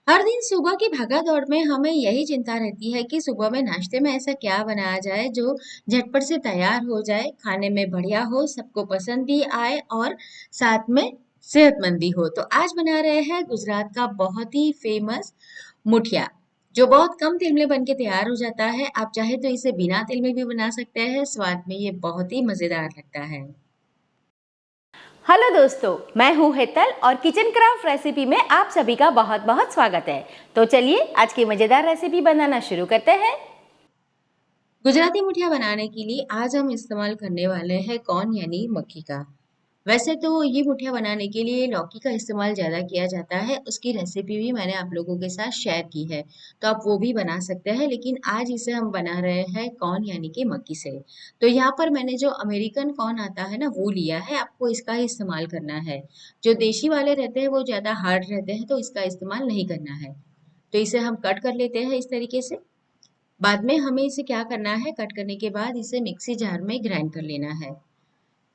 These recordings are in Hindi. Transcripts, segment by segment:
हर दिन सुबह की भागा-दौड़ में हमें यही चिंता रहती है कि सुबह में नाश्ते में ऐसा क्या बनाया जाए जो झटपट से तैयार हो जाए, खाने में बढ़िया हो, सबको पसंद भी आए और साथ में सेहतमंद भी हो। तो आज बना रहे हैं गुजरात का बहुत ही फेमस मुठिया, जो बहुत कम तेल में बन के तैयार हो जाता है। आप चाहे तो इसे बिना तेल में भी बना सकते हैं, स्वाद में ये बहुत ही मज़ेदार लगता है। हेलो दोस्तों, मैं हूँ हेतल और किचन क्राफ्ट रेसिपी में आप सभी का बहुत बहुत स्वागत है। तो चलिए आज की मज़ेदार रेसिपी बनाना शुरू करते हैं। गुजराती मुठिया बनाने के लिए आज हम इस्तेमाल करने वाले हैं कॉर्न यानी मक्की का। वैसे तो ये मुठिया बनाने के लिए लौकी का इस्तेमाल ज़्यादा किया जाता है, उसकी रेसिपी भी मैंने आप लोगों के साथ शेयर की है, तो आप वो भी बना सकते हैं, लेकिन आज इसे हम बना रहे हैं कॉर्न यानी कि मक्की से। तो यहाँ पर मैंने जो अमेरिकन कॉर्न आता है ना वो लिया है, आपको इसका ही इस्तेमाल करना है। जो देशी वाले रहते हैं वो ज़्यादा हार्ड रहते हैं, तो इसका इस्तेमाल नहीं करना है। तो इसे हम कट कर लेते हैं इस तरीके से। बाद में हमें इसे क्या करना है, कट करने के बाद इसे मिक्सी जार में ग्राइंड कर लेना है।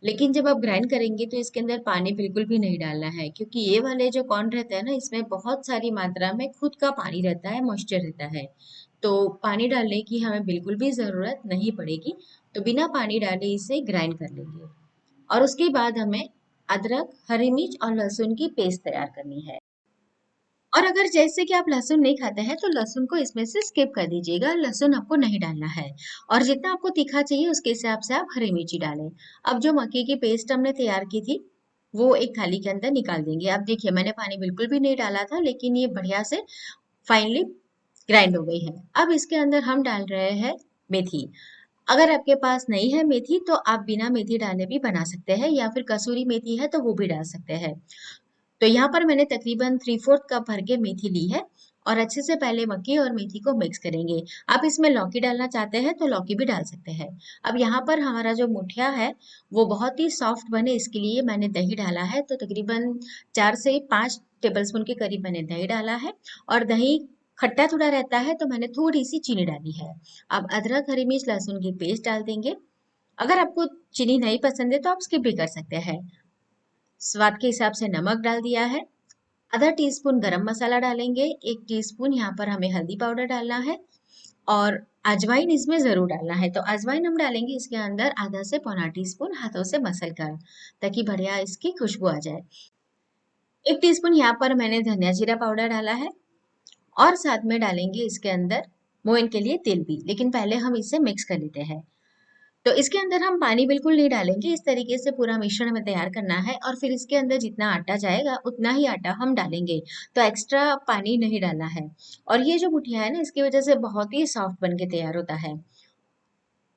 लेकिन जब आप ग्राइंड करेंगे तो इसके अंदर पानी बिल्कुल भी नहीं डालना है, क्योंकि ये वाले जो कॉर्न रहते हैं ना इसमें बहुत सारी मात्रा में खुद का पानी रहता है, मॉइस्चर रहता है। तो पानी डालने की हमें बिल्कुल भी ज़रूरत नहीं पड़ेगी। तो बिना पानी डाले इसे ग्राइंड कर लेंगे। और उसके बाद हमें अदरक, हरी मिर्च और लहसुन की पेस्ट तैयार करनी है। और अगर जैसे कि आप लहसुन नहीं खाते हैं तो लहसुन को इसमें से स्किप कर दीजिएगा, लहसुन आपको नहीं डालना है। और जितना आपको तीखा चाहिए उसके हिसाब से आप हरी मिर्ची डालें। अब जो मक्के की पेस्ट हमने तैयार की थी वो एक थाली के अंदर निकाल देंगे। अब देखिए मैंने पानी बिल्कुल भी नहीं डाला था, लेकिन ये बढ़िया से फाइनली ग्राइंड हो गई है। अब इसके अंदर हम डाल रहे हैं मेथी। अगर आपके पास नहीं है मेथी तो आप बिना मेथी डाले भी बना सकते हैं, या फिर कसूरी मेथी है तो वो भी डाल सकते हैं। तो यहाँ पर मैंने तकरीबन 3/4 कप भर के मेथी ली है। और अच्छे से पहले मक्की और मेथी को मिक्स करेंगे। आप इसमें लौकी डालना चाहते हैं तो लौकी भी डाल सकते हैं। अब यहाँ पर हमारा जो मुठिया है वो बहुत ही सॉफ्ट बने, इसके लिए मैंने दही डाला है। तो तकरीबन 4 से 5 टेबलस्पून के करीब मैंने दही डाला है। और दही खट्टा थोड़ा रहता है तो मैंने थोड़ी सी चीनी डाली है। अब अदरक, हरी मिर्च, लहसुन की पेस्ट डाल देंगे। अगर आपको चीनी नहीं पसंद है तो आप स्किप भी कर सकते हैं। स्वाद के हिसाब से नमक डाल दिया है। आधा टीस्पून गरम मसाला डालेंगे। 1 टीस्पून यहाँ पर हमें हल्दी पाउडर डालना है। और अजवाइन इसमें जरूर डालना है। तो अजवाइन हम डालेंगे इसके अंदर आधा से पौना टीस्पून, हाथों से मसल कर, ताकि बढ़िया इसकी खुशबू आ जाए। 1 टीस्पून यहाँ पर मैंने धनिया जीरा पाउडर डाला है। और साथ में डालेंगे इसके अंदर मोयन के लिए तेल भी, लेकिन पहले हम इसे मिक्स कर लेते हैं। तो इसके अंदर हम पानी बिल्कुल नहीं डालेंगे, इस तरीके से पूरा मिश्रण हमें तैयार करना है। और फिर इसके अंदर जितना आटा जाएगा उतना ही आटा हम डालेंगे। तो एक्स्ट्रा पानी नहीं डालना है। और ये जो मुठिया है ना इसकी वजह से बहुत ही सॉफ्ट बन के तैयार होता है।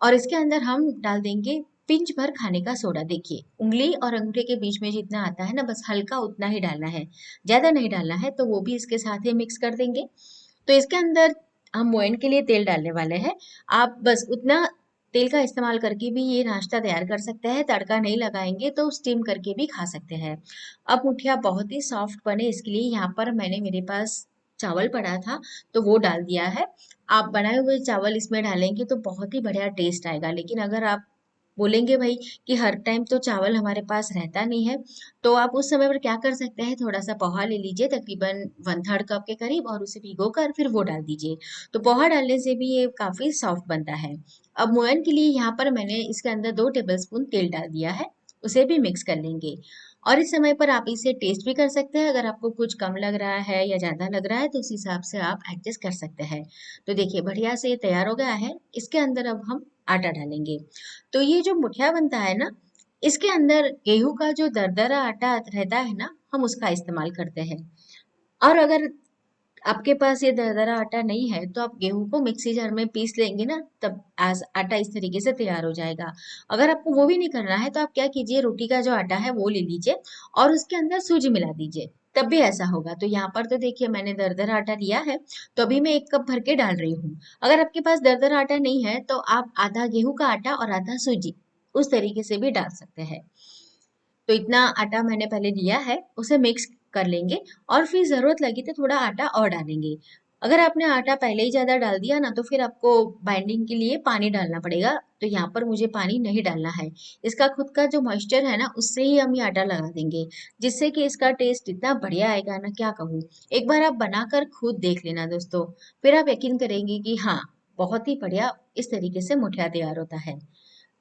और इसके अंदर हम डाल देंगे पिंच भर खाने का सोडा। देखिए उंगली और अंगूठे के बीच में जितना आता है ना बस हल्का उतना ही डालना है, ज्यादा नहीं डालना है। तो वो भी इसके साथ ही मिक्स कर देंगे। तो इसके अंदर हम मोयन के लिए तेल डालने वाले हैं। आप बस उतना तेल का इस्तेमाल करके भी ये नाश्ता तैयार कर सकते हैं, तड़का नहीं लगाएंगे तो स्टीम करके भी खा सकते हैं। अब मुठिया बहुत ही सॉफ्ट बने इसके लिए यहाँ पर मैंने, मेरे पास चावल पड़ा था तो वो डाल दिया है। आप बनाए हुए चावल इसमें डालेंगे तो बहुत ही बढ़िया टेस्ट आएगा। लेकिन अगर आप बोलेंगे भाई कि हर टाइम तो चावल हमारे पास रहता नहीं है, तो आप उस समय पर क्या कर सकते हैं, थोड़ा सा पोहा ले लीजिए तकरीबन 1/3 कप के करीब, और उसे भिगो कर फिर वो डाल दीजिए। तो पोहा डालने से भी ये काफी सॉफ्ट बनता है। अब मोयन के लिए यहाँ पर मैंने इसके अंदर 2 टेबलस्पून तेल डाल दिया है। उसे भी मिक्स कर लेंगे। और इस समय पर आप इसे टेस्ट भी कर सकते हैं, अगर आपको कुछ कम लग रहा है या ज्यादा लग रहा है तो उस हिसाब से आप एडजस्ट कर सकते हैं। तो देखिए बढ़िया से ये तैयार हो गया है। इसके अंदर अब हम आटा डालेंगे। तो ये जो मुठिया बनता है ना इसके अंदर गेहूं का जो दरदरा आटा रहता है ना हम उसका इस्तेमाल करते हैं। और अगर आपके पास ये दरदरा आटा नहीं है तो आप गेहूं को मिक्सी जार में पीस लेंगे ना, तब आज आटा इस तरीके से तैयार हो जाएगा। अगर आपको वो भी नहीं करना है तो आप क्या कीजिए, रोटी का जो आटा है वो ले लीजिए और उसके अंदर सूजी मिला दीजिए, तब भी ऐसा होगा। तो यहाँ पर तो देखिए मैंने दरदरा आटा लिया है, तो अभी मैं 1 कप भर के डाल रही हूँ। अगर आपके पास दरदरा आटा नहीं है तो आप आधा गेहूं का आटा और आधा सूजी उस तरीके से भी डाल सकते हैं। तो इतना आटा मैंने पहले लिया है, उसे मिक्स कर लेंगे। और फिर जरूरत लगी तो थोड़ा आटा और डालेंगे। अगर आपने आटा पहले ही ज़्यादा डाल दिया ना तो फिर आपको बाइंडिंग के लिए पानी डालना पड़ेगा। तो यहाँ पर मुझे पानी नहीं डालना है। इसका खुद का जो मॉइस्चर है ना उससे ही हम ये आटा लगा देंगे, जिससे कि इसका टेस्ट इतना बढ़िया आएगा ना क्या कहूँ। एक बार आप बनाकर खुद देख लेना दोस्तों, फिर आप यकीन करेंगे कि हाँ, बहुत ही बढ़िया इस तरीके से मुठिया तैयार होता है।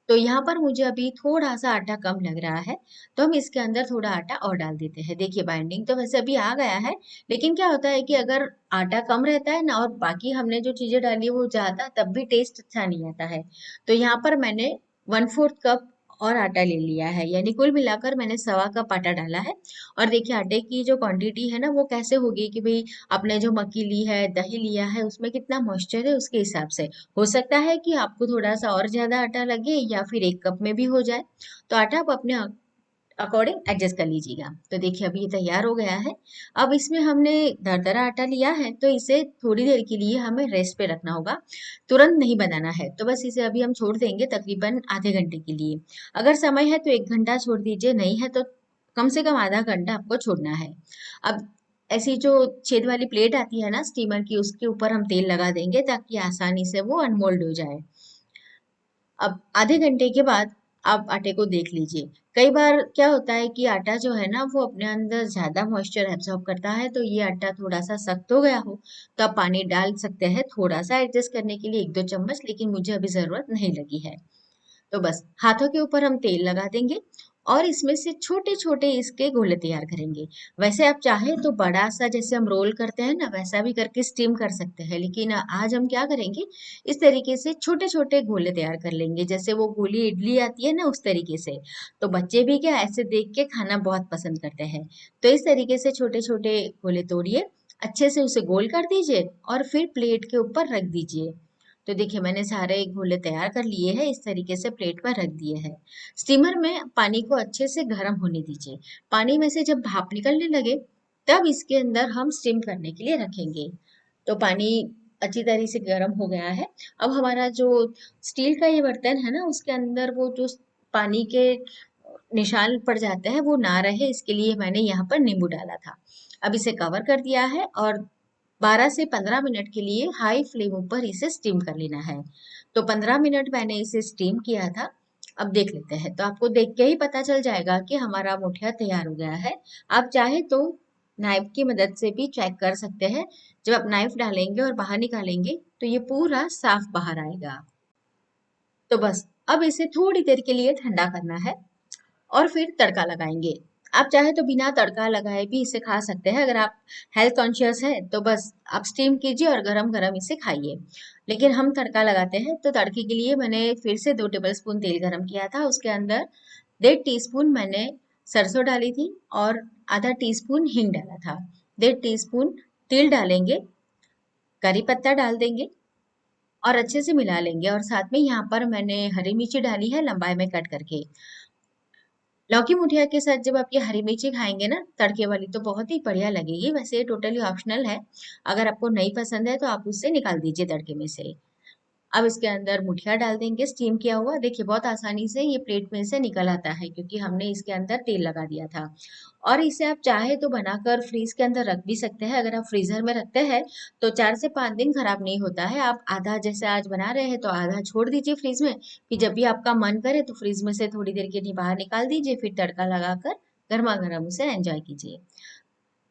तो यहाँ पर मुझे अभी थोड़ा-सा आटा कम लग रहा है, तो हम इसके अंदर थोड़ा आटा और डाल देते हैं। देखिए बाइंडिंग तो वैसे अभी आ गया है, लेकिन क्या होता है कि अगर आटा कम रहता है ना और बाकी हमने जो चीज़ें डाली है वो ज़्यादा, तब भी टेस्ट अच्छा नहीं आता है। तो यहाँ पर मैंने 1/4 कप और आटा ले लिया है, यानी कुल मिलाकर मैंने सवा कप आटा डाला है। और देखिए आटे की जो क्वांटिटी है ना वो कैसे होगी कि भई आपने जो मक्की ली है, दही लिया है, उसमें कितना मॉइस्चर है उसके हिसाब से। हो सकता है कि आपको थोड़ा-सा और ज़्यादा आटा लगे या फिर 1 कप में भी हो जाए। तो आटा आप अपने अकॉर्डिंग एडजस्ट कर लीजिएगा। तो देखिए अभी ये तैयार हो गया है। अब इसमें हमने दरदरा आटा लिया है तो इसे थोड़ी देर के लिए हमें रेस्ट पे रखना होगा। तुरंत नहीं बनाना है। तो बस इसे अभी हम छोड़ देंगे तकरीबन आधे घंटे के लिए। अगर समय है तो 1 घंटा छोड़ दीजिए, नहीं है तो कम से कम आधा घंटा आपको छोड़ना है। अब ऐसी जो छेद वाली प्लेट आती है ना स्टीमर की, उसके ऊपर हम तेल लगा देंगे ताकि आसानी से वो अनमोल्ड हो जाए। अब आधे घंटे के बाद आप आटे को देख लीजिए। कई बार क्या होता है कि आटा जो है ना वो अपने अंदर ज़्यादा मॉइस्चर एब्ज़ॉर्ब करता है, तो ये आटा थोड़ा-सा सख्त हो गया हो, तो आप पानी डाल सकते हैं थोड़ा-सा एडजस्ट करने के लिए 1-2 चम्मच, लेकिन मुझे अभी ज़रूरत नहीं लगी है। तो बस हाथों के ऊपर हम तेल लगा देंगे और इसमें से छोटे-छोटे इसके गोले तैयार करेंगे। वैसे आप चाहें तो बड़ा सा जैसे हम रोल करते हैं ना वैसा भी करके स्टीम कर सकते हैं, लेकिन आज हम क्या करेंगे इस तरीके से छोटे-छोटे गोले तैयार कर लेंगे, जैसे वो गोली इडली आती है ना उस तरीके से। तो बच्चे भी क्या ऐसे देख के खाना बहुत पसंद करते हैं। तो इस तरीके से छोटे-छोटे गोले तोड़िए, अच्छे से उसे गोल कर दीजिए और फिर प्लेट के ऊपर रख दीजिए। तो देखिए मैंने सारे गोले तैयार कर लिए हैं, इस तरीके से प्लेट पर रख दिए हैं। स्टीमर में पानी को अच्छे से गर्म होने दीजिए। पानी में से जब भाप निकलने लगे तब इसके अंदर हम स्टीम करने के लिए रखेंगे। तो पानी अच्छी तरह से गर्म हो गया है। अब हमारा जो स्टील का ये बर्तन है ना उसके अंदर वो जो पानी के निशान पड़ जाते हैं वो ना रहे, इसके लिए मैंने यहाँ पर नींबू डाला था। अब इसे कवर कर दिया है और 12 से 15 मिनट के लिए हाई फ्लेम पर इसे स्टीम कर लेना है। तो 15 मिनट मैंने इसे स्टीम किया था। अब देख लेते हैं। तो आपको देख के ही पता चल जाएगा कि हमारा मुठिया तैयार हो गया है। आप चाहे तो नाइफ की मदद से भी चेक कर सकते हैं। जब आप नाइफ डालेंगे और बाहर निकालेंगे तो ये पूरा साफ बाहर आएगा। तो बस अब इसे थोड़ी देर के लिए ठंडा करना है और फिर तड़का लगाएंगे। आप चाहे तो बिना तड़का लगाए भी इसे खा सकते हैं। अगर आप हेल्थ कॉन्शियस है तो बस आप स्टीम कीजिए और गरम गरम इसे खाइए। लेकिन हम तड़का लगाते हैं तो तड़के के लिए मैंने फिर से 2 टेबल स्पून तेल गरम किया था। उसके अंदर 1.5 टीस्पून मैंने सरसों डाली थी और आधा टीस्पून हींग डाला था। 1.5 टीस्पून तिल डालेंगे, करी पत्ता डाल देंगे और अच्छे से मिला लेंगे। और साथ में यहाँ पर मैंने हरी मिर्ची डाली है लंबाई में कट करके। लौकी मुठिया के साथ जब आप ये हरी मिर्ची खाएंगे ना तड़के वाली तो बहुत ही बढ़िया लगेगी। वैसे ये टोटली ऑप्शनल है, अगर आपको नहीं पसंद है तो आप उससे निकाल दीजिए तड़के में से। अब इसके अंदर मुठिया डाल देंगे स्टीम किया हुआ। देखिए बहुत आसानी से ये प्लेट में से निकल आता है क्योंकि हमने इसके अंदर तेल लगा दिया था। और इसे आप चाहे तो बनाकर फ्रीज के अंदर रख भी सकते हैं। अगर आप फ्रीजर में रखते हैं तो 4 से 5 दिन खराब नहीं होता है। आप आधा जैसे आज बना रहे हैं तो आधा छोड़ दीजिए फ्रीज में, फिर जब भी आपका मन करे तो फ्रीज में से थोड़ी देर के लिए बाहर निकाल दीजिए, फिर तड़का लगाकर गर्मा गर्म उसे एंजॉय कीजिए।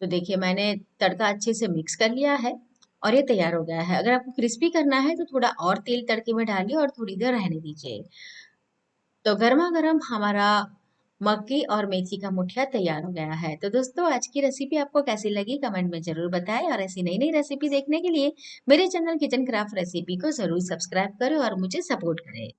तो देखिए मैंने तड़का अच्छे से मिक्स कर लिया है और ये तैयार हो गया है। अगर आपको क्रिस्पी करना है तो थोड़ा और तेल तड़के में डालिए और थोड़ी देर रहने दीजिए। तो गर्मा गर्म हमारा मक्की और मेथी का मुठिया तैयार हो गया है। तो दोस्तों आज की रेसिपी आपको कैसी लगी कमेंट में जरूर बताएं और ऐसी नई नई रेसिपी देखने के लिए मेरे चैनल किचन क्राफ्ट रेसिपी को जरूर सब्सक्राइब करें और मुझे सपोर्ट करें।